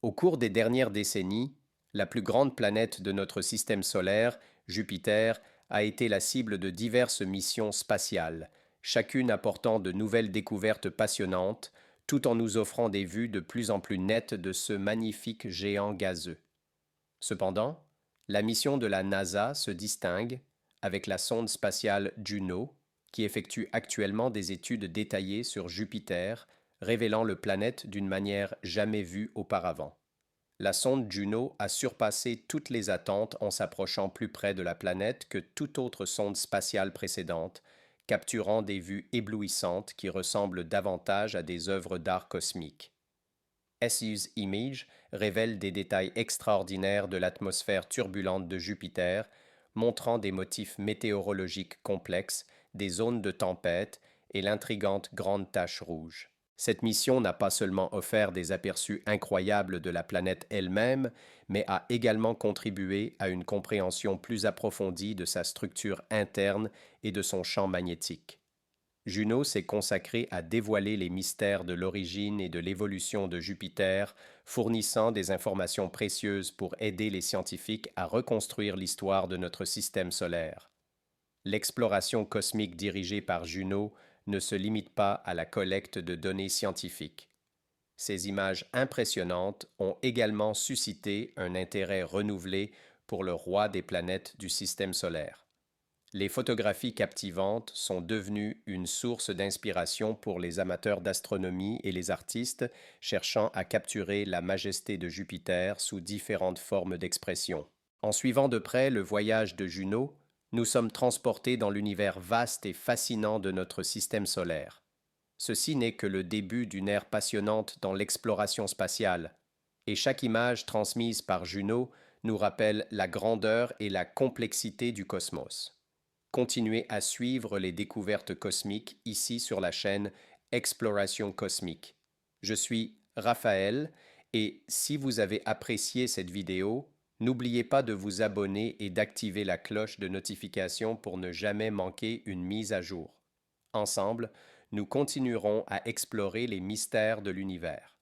Au cours des dernières décennies, la plus grande planète de notre système solaire, Jupiter, a été la cible de diverses missions spatiales, chacune apportant de nouvelles découvertes passionnantes, tout en nous offrant des vues de plus en plus nettes de ce magnifique géant gazeux. Cependant, la mission de la NASA se distingue avec la sonde spatiale Juno, qui effectue actuellement des études détaillées sur Jupiter, révélant le planète d'une manière jamais vue auparavant. La sonde Juno a surpassé toutes les attentes en s'approchant plus près de la planète que toute autre sonde spatiale précédente, capturant des vues éblouissantes qui ressemblent davantage à des œuvres d'art cosmique. SU's Image révèle des détails extraordinaires de l'atmosphère turbulente de Jupiter, montrant des motifs météorologiques complexes, des zones de tempête et l'intrigante grande tache rouge. Cette mission n'a pas seulement offert des aperçus incroyables de la planète elle-même, mais a également contribué à une compréhension plus approfondie de sa structure interne et de son champ magnétique. Juno s'est consacré à dévoiler les mystères de l'origine et de l'évolution de Jupiter, fournissant des informations précieuses pour aider les scientifiques à reconstruire l'histoire de notre système solaire. L'exploration cosmique dirigée par Juno ne se limite pas à la collecte de données scientifiques. Ces images impressionnantes ont également suscité un intérêt renouvelé pour le roi des planètes du système solaire. Les photographies captivantes sont devenues une source d'inspiration pour les amateurs d'astronomie et les artistes cherchant à capturer la majesté de Jupiter sous différentes formes d'expression. En suivant de près le voyage de Juno, nous sommes transportés dans l'univers vaste et fascinant de notre système solaire. Ceci n'est que le début d'une ère passionnante dans l'exploration spatiale, et chaque image transmise par Juno nous rappelle la grandeur et la complexité du cosmos. Continuez à suivre les découvertes cosmiques ici sur la chaîne Exploration Cosmique. Je suis Raphaël et si vous avez apprécié cette vidéo, n'oubliez pas de vous abonner et d'activer la cloche de notification pour ne jamais manquer une mise à jour. Ensemble, nous continuerons à explorer les mystères de l'univers.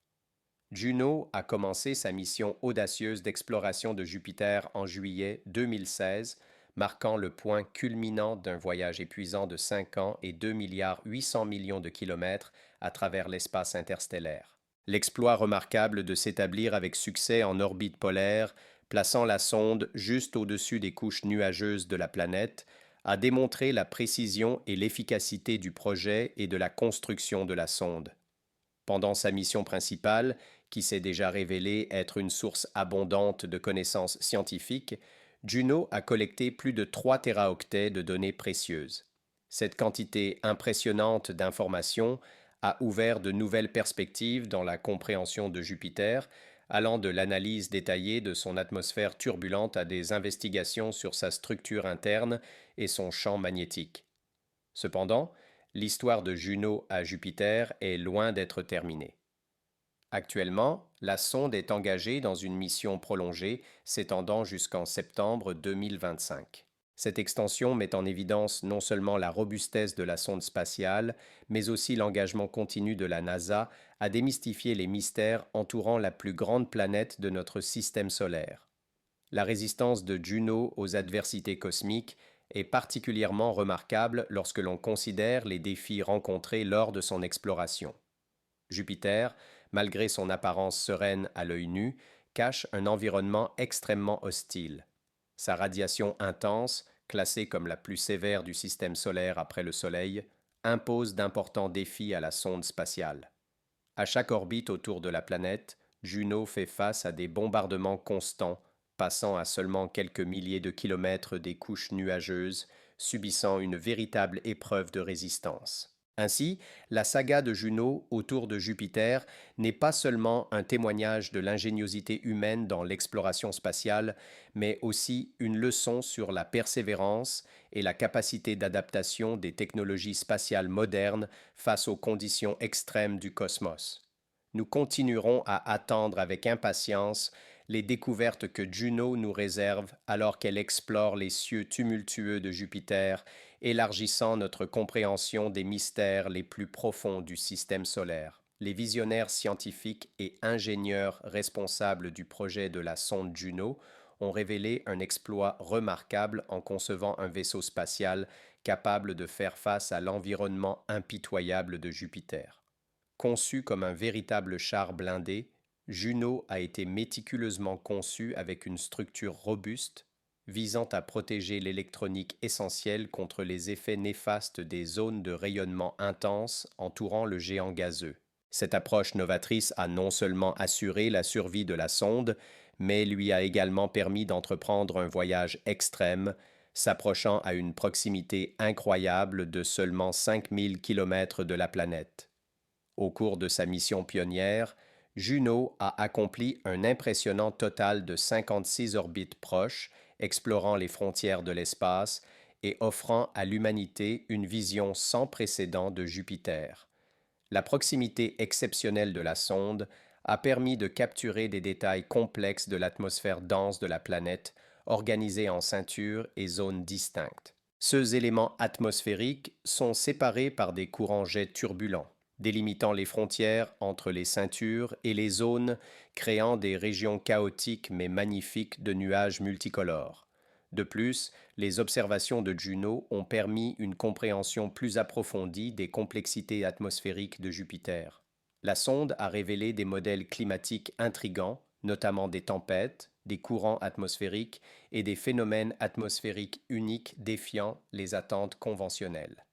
Juno a commencé sa mission audacieuse d'exploration de Jupiter en juillet 2016, marquant le point culminant d'un voyage épuisant de 5 ans et 2,8 milliards de kilomètres à travers l'espace interstellaire. L'exploit remarquable de s'établir avec succès en orbite polaire, plaçant la sonde juste au-dessus des couches nuageuses de la planète, a démontré la précision et l'efficacité du projet et de la construction de la sonde. Pendant sa mission principale, qui s'est déjà révélée être une source abondante de connaissances scientifiques, Juno a collecté plus de 3 téraoctets de données précieuses. Cette quantité impressionnante d'informations a ouvert de nouvelles perspectives dans la compréhension de Jupiter, allant de l'analyse détaillée de son atmosphère turbulente à des investigations sur sa structure interne et son champ magnétique. Cependant, l'histoire de Juno à Jupiter est loin d'être terminée. Actuellement, la sonde est engagée dans une mission prolongée s'étendant jusqu'en septembre 2025. Cette extension met en évidence non seulement la robustesse de la sonde spatiale, mais aussi l'engagement continu de la NASA à démystifier les mystères entourant la plus grande planète de notre système solaire. La résistance de Juno aux adversités cosmiques est particulièrement remarquable lorsque l'on considère les défis rencontrés lors de son exploration. Jupiter, malgré son apparence sereine à l'œil nu, cache un environnement extrêmement hostile. Sa radiation intense, classée comme la plus sévère du système solaire après le Soleil, impose d'importants défis à la sonde spatiale. À chaque orbite autour de la planète, Juno fait face à des bombardements constants, passant à seulement quelques milliers de kilomètres des couches nuageuses, subissant une véritable épreuve de résistance. Ainsi, la saga de Juno autour de Jupiter n'est pas seulement un témoignage de l'ingéniosité humaine dans l'exploration spatiale, mais aussi une leçon sur la persévérance et la capacité d'adaptation des technologies spatiales modernes face aux conditions extrêmes du cosmos. Nous continuerons à attendre avec impatience les découvertes que Juno nous réserve alors qu'elle explore les cieux tumultueux de Jupiter, élargissant notre compréhension des mystères les plus profonds du système solaire. les visionnaires scientifiques et ingénieurs responsables du projet de la sonde Juno ont révélé un exploit remarquable en concevant un vaisseau spatial capable de faire face à l'environnement impitoyable de Jupiter. Conçu comme un véritable char blindé, Juno a été méticuleusement conçu avec une structure robuste visant à protéger l'électronique essentielle contre les effets néfastes des zones de rayonnement intense entourant le géant gazeux. Cette approche novatrice a non seulement assuré la survie de la sonde, mais lui a également permis d'entreprendre un voyage extrême, s'approchant à une proximité incroyable de seulement 5000 km de la planète. Au cours de sa mission pionnière, Juno a accompli un impressionnant total de 56 orbites proches, explorant les frontières de l'espace et offrant à l'humanité une vision sans précédent de Jupiter. La proximité exceptionnelle de la sonde a permis de capturer des détails complexes de l'atmosphère dense de la planète, organisée en ceintures et zones distinctes. Ces éléments atmosphériques sont séparés par des courants jets turbulents, délimitant les frontières entre les ceintures et les zones, créant des régions chaotiques mais magnifiques de nuages multicolores. De plus, les observations de Juno ont permis une compréhension plus approfondie des complexités atmosphériques de Jupiter. La sonde a révélé des modèles climatiques intrigants, notamment des tempêtes, des courants atmosphériques et des phénomènes atmosphériques uniques défiant les attentes conventionnelles.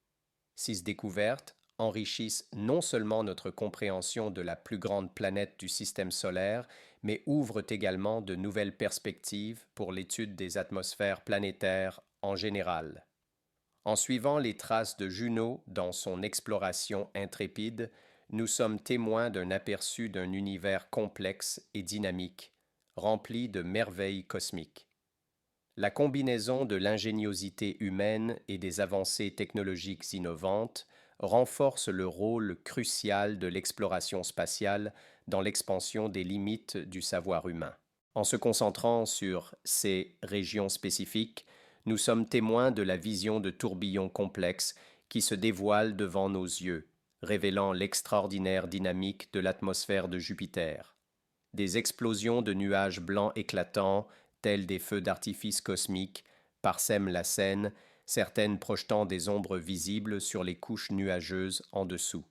Ces découvertes enrichissent non seulement notre compréhension de la plus grande planète du système solaire, mais ouvrent également de nouvelles perspectives pour l'étude des atmosphères planétaires en général. En suivant les traces de Juno dans son exploration intrépide, nous sommes témoins d'un aperçu d'un univers complexe et dynamique, rempli de merveilles cosmiques. La combinaison de l'ingéniosité humaine et des avancées technologiques innovantes renforce le rôle crucial de l'exploration spatiale dans l'expansion des limites du savoir humain. En se concentrant sur ces régions spécifiques, nous sommes témoins de la vision de tourbillons complexes qui se dévoilent devant nos yeux, révélant l'extraordinaire dynamique de l'atmosphère de Jupiter. Des explosions de nuages blancs éclatants, tels des feux d'artifice cosmiques, parsèment la scène, certaines projetant des ombres visibles sur les couches nuageuses en dessous.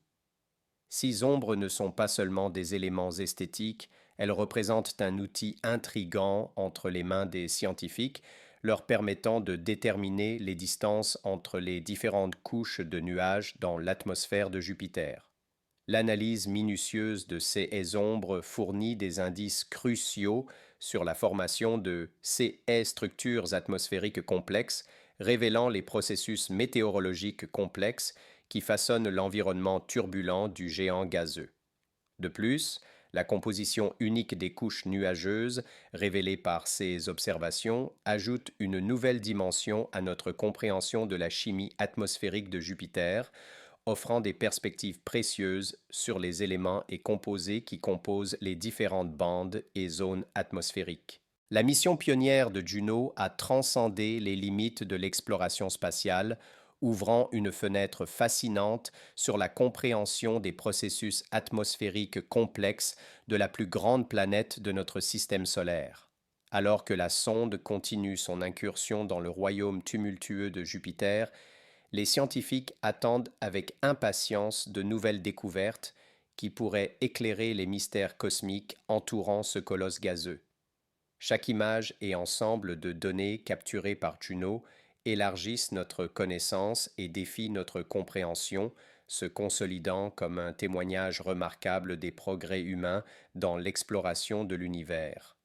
Ces ombres ne sont pas seulement des éléments esthétiques, elles représentent un outil intrigant entre les mains des scientifiques, leur permettant de déterminer les distances entre les différentes couches de nuages dans l'atmosphère de Jupiter. L'analyse minutieuse de ces ombres fournit des indices cruciaux sur la formation de ces structures atmosphériques complexes, révélant les processus météorologiques complexes qui façonnent l'environnement turbulent du géant gazeux. De plus, la composition unique des couches nuageuses révélée par ces observations ajoute une nouvelle dimension à notre compréhension de la chimie atmosphérique de Jupiter, offrant des perspectives précieuses sur les éléments et composés qui composent les différentes bandes et zones atmosphériques. La mission pionnière de Juno a transcendé les limites de l'exploration spatiale, ouvrant une fenêtre fascinante sur la compréhension des processus atmosphériques complexes de la plus grande planète de notre système solaire. Alors que la sonde continue son incursion dans le royaume tumultueux de Jupiter, les scientifiques attendent avec impatience de nouvelles découvertes qui pourraient éclairer les mystères cosmiques entourant ce colosse gazeux. Chaque image et ensemble de données capturées par Juno élargissent notre connaissance et défient notre compréhension, se consolidant comme un témoignage remarquable des progrès humains dans l'exploration de l'univers.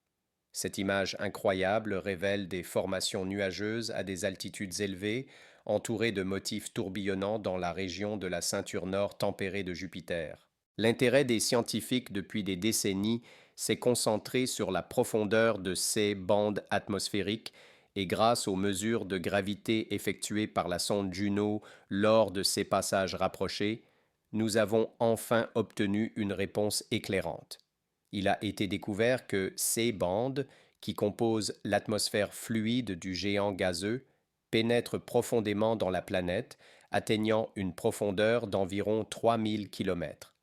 Cette image incroyable révèle des formations nuageuses à des altitudes élevées, entourées de motifs tourbillonnants dans la région de la ceinture nord tempérée de Jupiter. L'intérêt des scientifiques depuis des décennies s'est concentré sur la profondeur de ces bandes atmosphériques et grâce aux mesures de gravité effectuées par la sonde Juno lors de ces passages rapprochés, nous avons enfin obtenu une réponse éclairante. Il a été découvert que ces bandes, qui composent l'atmosphère fluide du géant gazeux, pénètrent profondément dans la planète, atteignant une profondeur d'environ 3000 km.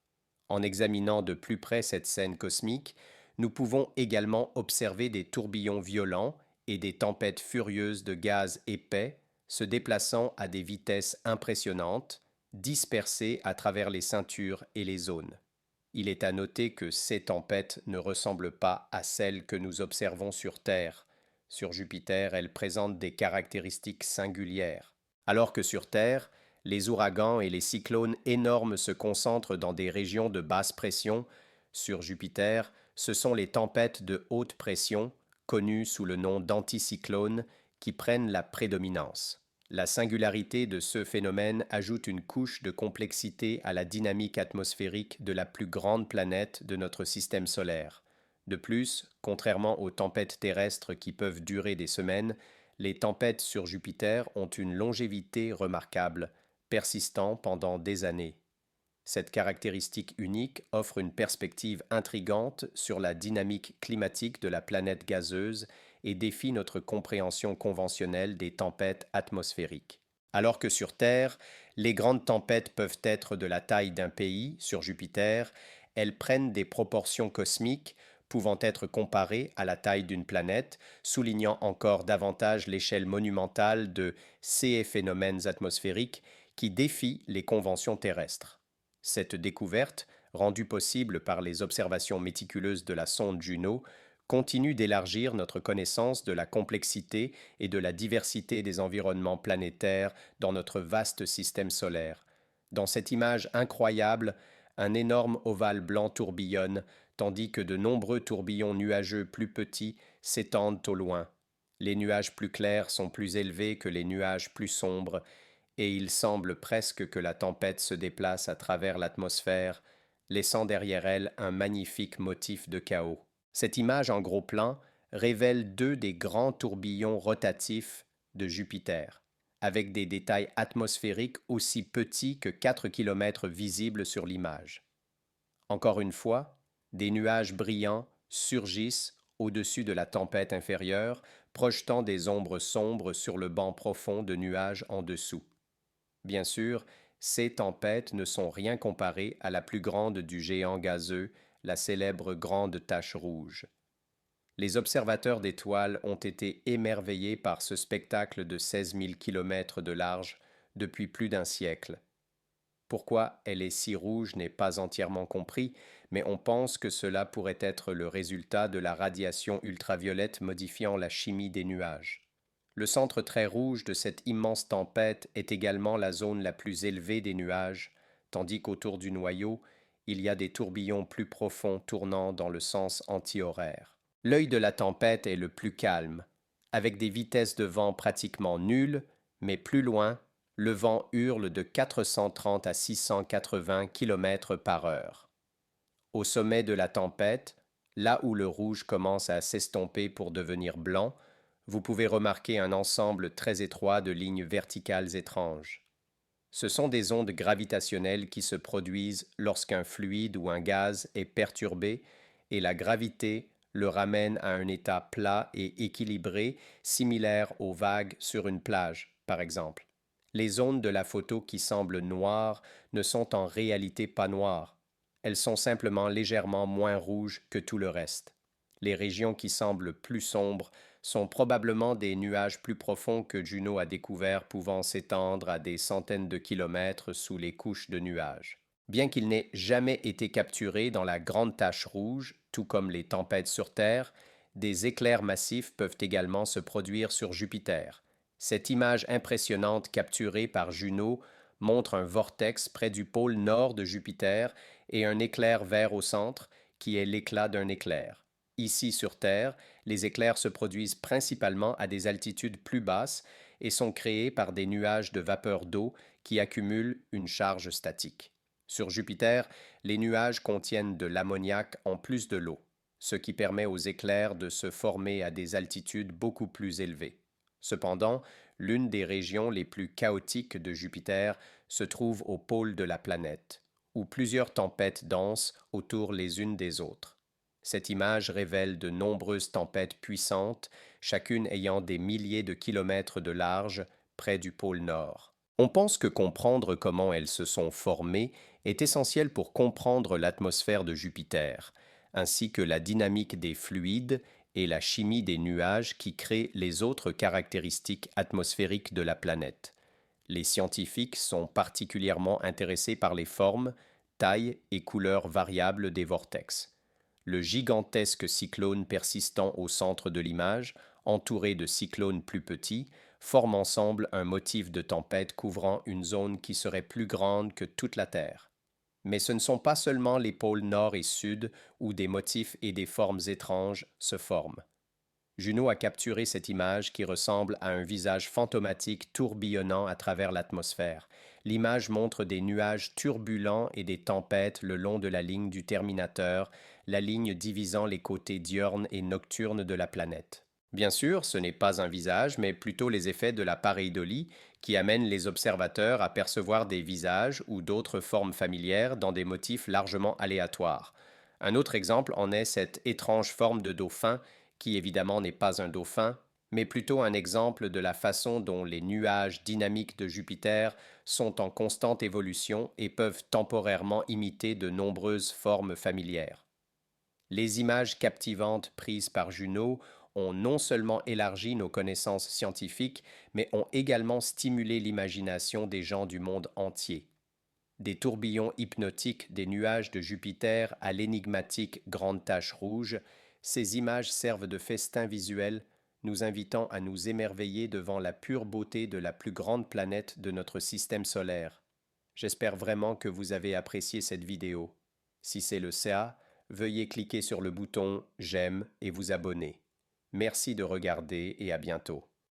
En examinant de plus près cette scène cosmique, nous pouvons également observer des tourbillons violents et des tempêtes furieuses de gaz épais se déplaçant à des vitesses impressionnantes, dispersées à travers les ceintures et les zones. Il est à noter que ces tempêtes ne ressemblent pas à celles que nous observons sur Terre. Sur Jupiter, elles présentent des caractéristiques singulières. Alors que sur Terre, les ouragans et les cyclones énormes se concentrent dans des régions de basse pression, sur Jupiter, ce sont les tempêtes de haute pression, connues sous le nom d'anticyclones, qui prennent la prédominance. La singularité de ce phénomène ajoute une couche de complexité à la dynamique atmosphérique de la plus grande planète de notre système solaire. De plus, contrairement aux tempêtes terrestres qui peuvent durer des semaines, les tempêtes sur Jupiter ont une longévité remarquable, persistant pendant des années. Cette caractéristique unique offre une perspective intrigante sur la dynamique climatique de la planète gazeuse et défie notre compréhension conventionnelle des tempêtes atmosphériques. Alors que sur Terre, les grandes tempêtes peuvent être de la taille d'un pays, sur Jupiter, elles prennent des proportions cosmiques pouvant être comparées à la taille d'une planète, soulignant encore davantage l'échelle monumentale de ces phénomènes atmosphériques qui défient les conventions terrestres. Cette découverte, rendue possible par les observations méticuleuses de la sonde Juno, continue d'élargir notre connaissance de la complexité et de la diversité des environnements planétaires dans notre vaste système solaire. Dans cette image incroyable, un énorme ovale blanc tourbillonne, tandis que de nombreux tourbillons nuageux plus petits s'étendent au loin. Les nuages plus clairs sont plus élevés que les nuages plus sombres, et il semble presque que la tempête se déplace à travers l'atmosphère, laissant derrière elle un magnifique motif de chaos. Cette image en gros plan révèle deux des grands tourbillons rotatifs de Jupiter, avec des détails atmosphériques aussi petits que 4 km visibles sur l'image. Encore une fois, des nuages brillants surgissent au-dessus de la tempête inférieure, projetant des ombres sombres sur le banc profond de nuages en dessous. Bien sûr, ces tempêtes ne sont rien comparées à la plus grande du géant gazeux, la célèbre Grande Tache Rouge. Les observateurs d'étoiles ont été émerveillés par ce spectacle de 16 000 km de large depuis plus d'un siècle. Pourquoi elle est si rouge n'est pas entièrement compris, mais on pense que cela pourrait être le résultat de la radiation ultraviolette modifiant la chimie des nuages. Le centre très rouge de cette immense tempête est également la zone la plus élevée des nuages, tandis qu'autour du noyau, il y a des tourbillons plus profonds tournant dans le sens antihoraire. L'œil de la tempête est le plus calme, avec des vitesses de vent pratiquement nulles, mais plus loin, le vent hurle de 430 à 680 km par heure. Au sommet de la tempête, là où le rouge commence à s'estomper pour devenir blanc, vous pouvez remarquer un ensemble très étroit de lignes verticales étranges. Ce sont des ondes gravitationnelles qui se produisent lorsqu'un fluide ou un gaz est perturbé et la gravité le ramène à un état plat et équilibré, similaire aux vagues sur une plage, par exemple. Les ondes de la photo qui semblent noires ne sont en réalité pas noires. Elles sont simplement légèrement moins rouges que tout le reste. Les régions qui semblent plus sombres sont probablement des nuages plus profonds que Juno a découverts pouvant s'étendre à des centaines de kilomètres sous les couches de nuages. Bien qu'il n'ait jamais été capturé dans la grande tache rouge, tout comme les tempêtes sur Terre, des éclairs massifs peuvent également se produire sur Jupiter. Cette image impressionnante capturée par Juno montre un vortex près du pôle nord de Jupiter et un éclair vert au centre, qui est l'éclat d'un éclair. Ici sur Terre, les éclairs se produisent principalement à des altitudes plus basses et sont créés par des nuages de vapeur d'eau qui accumulent une charge statique. Sur Jupiter, les nuages contiennent de l'ammoniac en plus de l'eau, ce qui permet aux éclairs de se former à des altitudes beaucoup plus élevées. Cependant, l'une des régions les plus chaotiques de Jupiter se trouve au pôle de la planète, où plusieurs tempêtes dansent autour les unes des autres. Cette image révèle de nombreuses tempêtes puissantes, chacune ayant des milliers de kilomètres de large près du pôle Nord. On pense que comprendre comment elles se sont formées est essentiel pour comprendre l'atmosphère de Jupiter, ainsi que la dynamique des fluides et la chimie des nuages qui créent les autres caractéristiques atmosphériques de la planète. Les scientifiques sont particulièrement intéressés par les formes, tailles et couleurs variables des vortex. Le gigantesque cyclone persistant au centre de l'image, entouré de cyclones plus petits, forme ensemble un motif de tempête couvrant une zone qui serait plus grande que toute la Terre. Mais ce ne sont pas seulement les pôles nord et sud où des motifs et des formes étranges se forment. Juno a capturé cette image qui ressemble à un visage fantomatique tourbillonnant à travers l'atmosphère. L'image montre des nuages turbulents et des tempêtes le long de la ligne du Terminateur, la ligne divisant les côtés diurnes et nocturnes de la planète. Bien sûr, ce n'est pas un visage, mais plutôt les effets de la pareidolie qui amènent les observateurs à percevoir des visages ou d'autres formes familières dans des motifs largement aléatoires. Un autre exemple en est cette étrange forme de dauphin qui évidemment n'est pas un dauphin, mais plutôt un exemple de la façon dont les nuages dynamiques de Jupiter sont en constante évolution et peuvent temporairement imiter de nombreuses formes familières. Les images captivantes prises par Juno ont non seulement élargi nos connaissances scientifiques, mais ont également stimulé l'imagination des gens du monde entier. Des tourbillons hypnotiques des nuages de Jupiter à l'énigmatique grande tache rouge, ces images servent de festin visuel, nous invitant à nous émerveiller devant la pure beauté de la plus grande planète de notre système solaire. J'espère vraiment que vous avez apprécié cette vidéo. Si c'est le cas, veuillez cliquer sur le bouton j'aime et vous abonner. Merci de regarder et à bientôt.